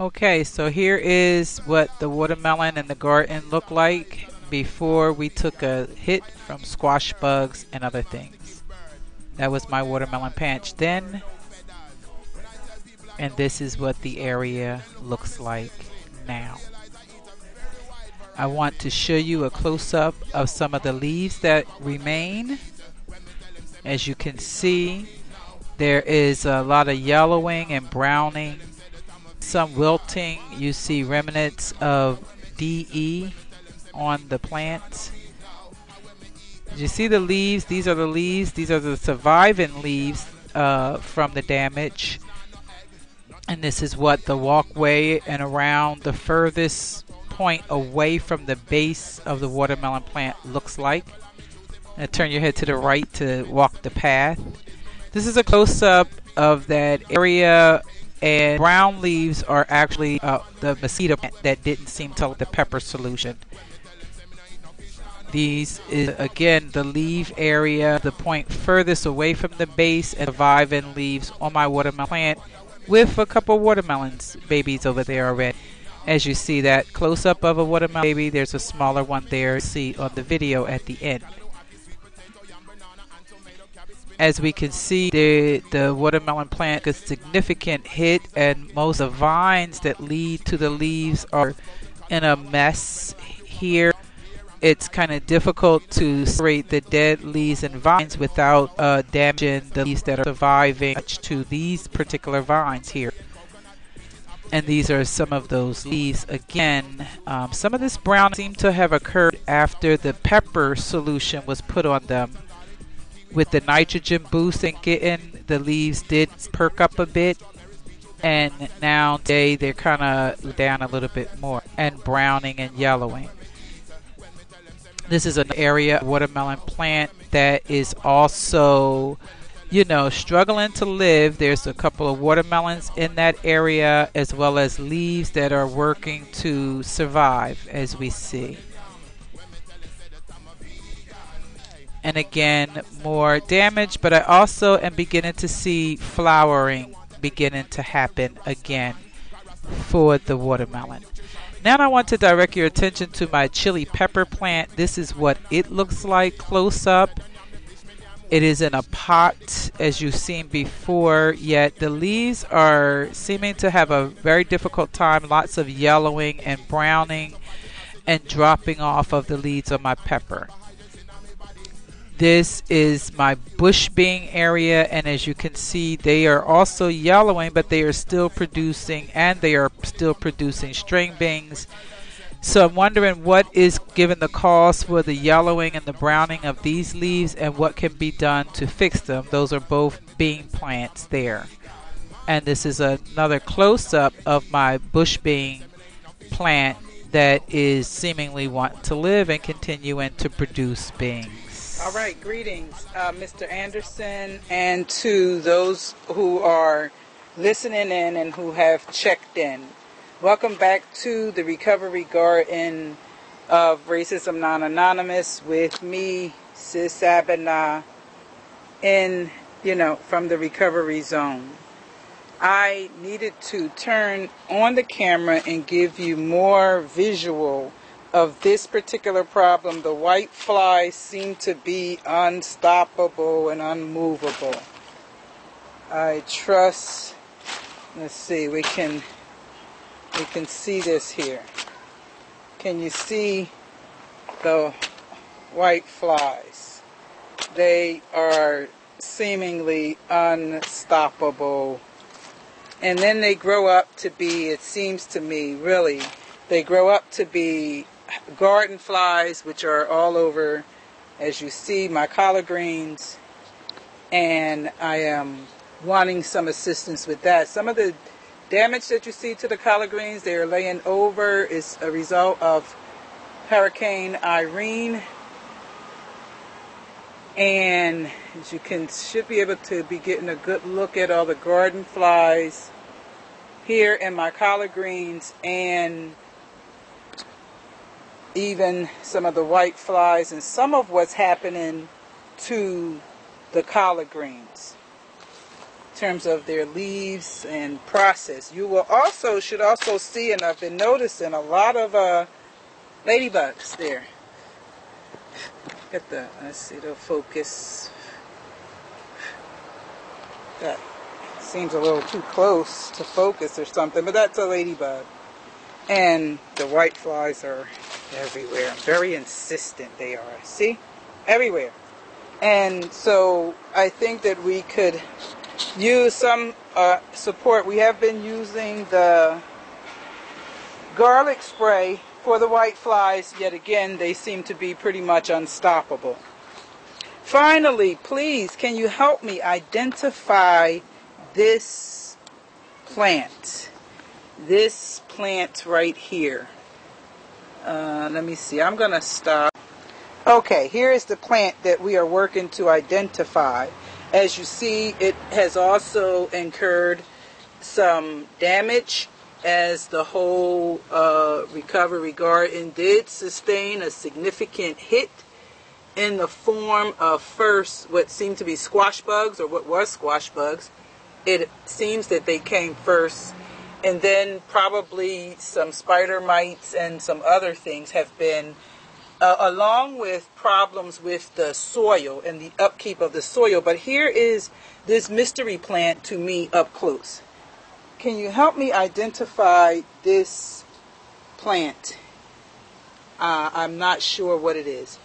Okay, so here is what the watermelon and the garden looked like before we took a hit from squash bugs and other things. That was my watermelon patch then, and this is what the area looks like now. I want to show you a close-up of some of the leaves that remain. As you can see, there is a lot of yellowing and browning, some wilting. You see remnants of DE on the plants. Did you see the leaves? These are the leaves. These are the surviving leaves from the damage. And this is what the walkway and around the furthest point away from the base of the watermelon plant looks like. Now turn your head to the right to walk the path. This is a close-up of that area, and brown leaves are actually the mosquito plant that didn't seem to like the pepper solution. These is again the leaf area, the point furthest away from the base, and surviving leaves on my watermelon plant with a couple watermelons babies over there already. As you see that close-up of a watermelon baby, there's a smaller one there. See on the video at the end. As we can see, the watermelon plant took a significant hit, and most of the vines that lead to the leaves are in a mess here. It's kind of difficult to separate the dead leaves and vines without damaging the leaves that are surviving to these particular vines here. And these are some of those leaves again. Some of this brown seemed to have occurred after the pepper solution was put on them. With the nitrogen boost and getting, the leaves did perk up a bit, and now today they're kind of down a little bit more and browning and yellowing. This is an area watermelon plant that is also, you know, struggling to live. There's a couple of watermelons in that area, as well as leaves that are working to survive, as we see. And again, more damage, but I also am beginning to see flowering beginning to happen again for the watermelon. Now I want to direct your attention to my chili pepper plant. This is what it looks like close up. It is in a pot, as you've seen before, yet the leaves are seeming to have a very difficult time. Lots of yellowing and browning and dropping off of the leaves of my pepper. This is my bush bean area, and as you can see, they are also yellowing, but they are still producing, and they are still producing string beans. So I'm wondering what is given the cause for the yellowing and the browning of these leaves, and what can be done to fix them. Those are both bean plants there. And this is another close-up of my bush bean plant that is seemingly wanting to live and continuing to produce beans. All right, greetings, Mr. Anderson, and to those who are listening in and who have checked in. Welcome back to the Recovery Garden of Racism Non-Anonymous with me, Sis Abena, from the recovery zone. I needed to turn on the camera and give you more visual of this particular problem. The white flies seem to be unstoppable and unmovable. I trust, let's see, we can see this here. Can you see the white flies? They are seemingly unstoppable. And then they grow up to be, it seems to me, really, they grow up to be garden flies, which are all over, as you see, my collard greens, and I am wanting some assistance with that. Some of the damage that you see to the collard greens, they are laying over, is a result of Hurricane Irene, and as you should be able to be getting a good look at all the garden flies here in my collard greens, and even some of the white flies and some of what's happening to the collard greens. terms of their leaves and process. You will should also see, and I've been noticing a lot of ladybugs there. Let's see the focus. That seems a little too close to focus or something, but that's a ladybug. And the white flies are everywhere. Very insistent they are. See? Everywhere. And so I think that we could use some support. We have been using the garlic spray for the white flies, yet again they seem to be pretty much unstoppable. Finally, please, can you help me identify this plant? This plant right here. Let me see. I'm going to stop. Okay, here is the plant that we are working to identify. As you see, it has also incurred some damage, as the whole recovery garden did sustain a significant hit in the form of first what seemed to be squash bugs, or what was squash bugs. It seems that they came first, and then probably some spider mites and some other things have been, along with problems with the soil and the upkeep of the soil. But here is this mystery plant to me up close. Can you help me identify this plant? I'm not sure what it is.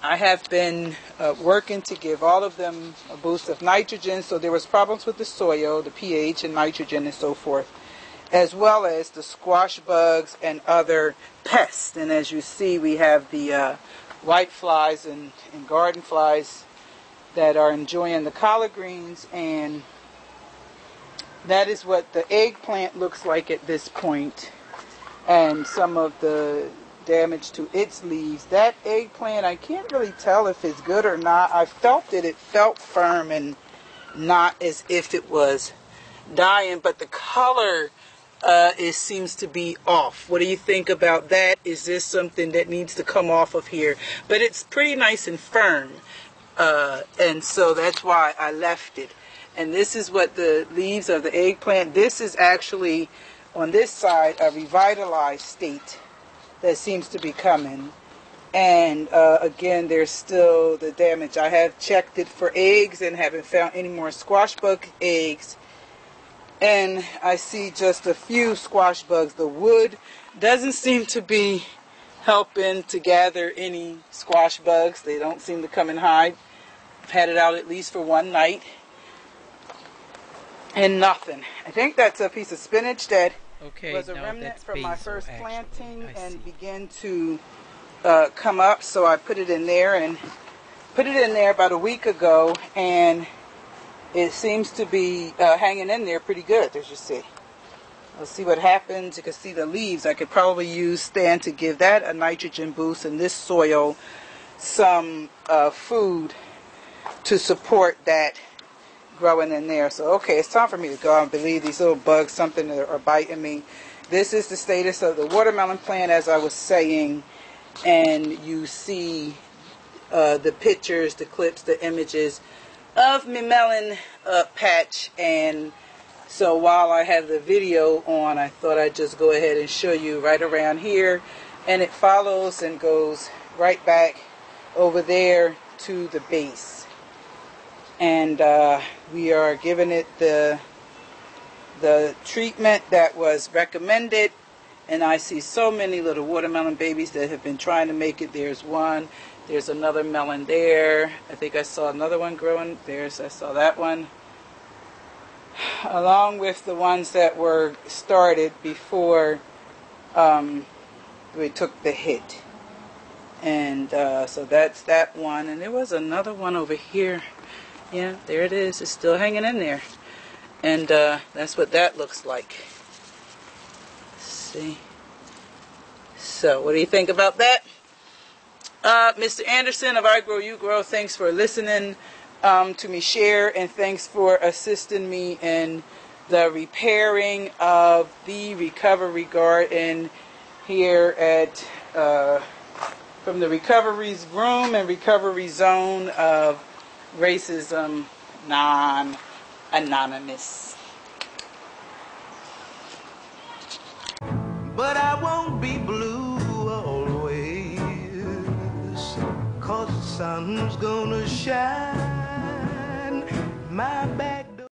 I have been working to give all of them a boost of nitrogen, so there was problems with the soil, the pH and nitrogen and so forth, as well as the squash bugs and other pests. And as you see, we have the white flies and garden flies that are enjoying the collard greens, and that is what the eggplant looks like at this point, and some of the damage to its leaves. That eggplant, I can't really tell if it's good or not. I felt it felt firm and not as if it was dying, but the color seems to be off. What do you think about that? Is this something that needs to come off of here? But it's pretty nice and firm, and so that's why I left it. And this is what the leaves of the eggplant. This is actually, on this side, a revitalized state that seems to be coming. And again, there's still the damage. I have checked it for eggs and haven't found any more squash bug eggs. And I see just a few squash bugs. The wood doesn't seem to be helping to gather any squash bugs. They don't seem to come and hide. I've had it out at least for one night, and nothing. I think that's a piece of spinach that was a remnant from my first planting and began to come up. So I put it in there about a week ago, and it seems to be hanging in there pretty good, as you see. We'll see what happens. You can see the leaves. I could probably use Stan to give that a nitrogen boost, and this soil some food to support that growing in there. So, okay, it's time for me to go. I believe these little bugs, something that are biting me. This is the status of the watermelon plant, as I was saying, and you see the pictures, the clips, the images of my melon patch. And so while I have the video on, I thought I'd just go ahead and show you right around here, and it follows and goes right back over there to the base. And we are giving it the treatment that was recommended. And I see so many little watermelon babies that have been trying to make it. There's one. There's another melon there. I think I saw another one growing. I saw that one. Along with the ones that were started before we took the hit. And so that's that one. And there was another one over here. Yeah, there it is. It's still hanging in there. And that's what that looks like. Let's see. So, what do you think about that? Mr. Anderson of IgrowUgrow, thanks for listening to me share, and thanks for assisting me in the repairing of the recovery garden here at from the recovery room and recovery zone of Racism Non Anonymous. But I won't be blue always, 'cause the sun's gonna shine my back.